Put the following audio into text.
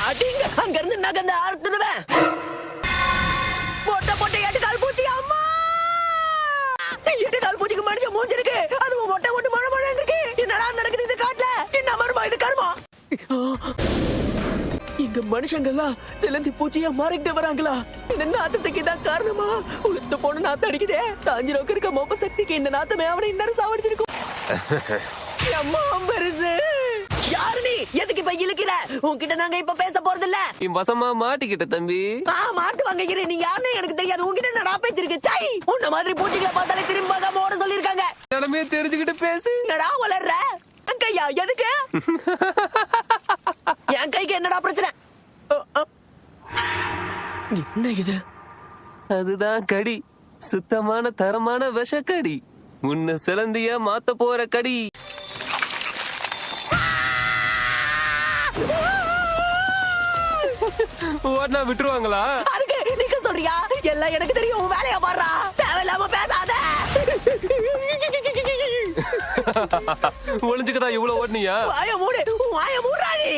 அடிங்க அங்க இருந்து நகர்ந்து அறுத்துடுவேன். மொட்டை மொட்டை 8 கால் பூச்சி. அம்மா 8 கால் பூச்சிக்கு மனுஷன் மூஞ்சி இருக்கு, அதுவும் மொட்டை மொட்டை மழை மழை இருக்கு. என்னடா நடக்குது இது காட்டுல? என்ன மர்மா இது கர்மா? இங்க மனுஷங்கெல்லாம் சிலந்தி பூச்சியா மாறிக்கிட்டு வராங்களா? இந்த நாத்தத்துக்கு இதான் காரணமா? உளுத்து போன நாத்தம் அடிக்குதே. தாஞ்சிரோக்கு இருக்க மொப்ப சக்திக்கு இந்த நாத்தமே அவனை இன்னும் சாவடிச்சிருக்கும். அம்மா பெருசு. யாரு நீ? எதுக்கு இப்ப இழுக்கிற? உன்கிட்ட நாங்க இப்ப பேச போறது இல்ல. வசமா மாட்டிக்கிட்ட தம்பி. மாட்டுவாங்க இரு. நீ யாருன்னு எனக்கு தெரியாது. உன்கிட்ட என்னடா பேச்சிருக்கு? சை, உன்ன மாதிரி பூச்சிகளை பார்த்தாலே திரும்ப பார்க்காம ஓட சொல்லிருக்காங்க. நிலைமையை தெரிஞ்சுக்கிட்டு பேசு. என்னடா வளர்ற? கையா எதுக்கு? என் கைக்கு என்னடா பிரச்சனை? என்ன இது? அதுதான் கடி. சுத்தமான தரமான விஷக்கடி. உன்னை சிலந்தியா மாத்த போற கடி. ஓடனா விட்டுருவாங்களா? அதுக்கு நீங்க சொல்றியா? எல்லாம் எனக்கு தெரியும். உன் வேலையா பாடுறா. தேவையில்லாம பேசாத. ஒளிஞ்சுக்கதான் இவ்வளவு ஓடனியா? வாய மூடு. வாய மூடுறா நீ.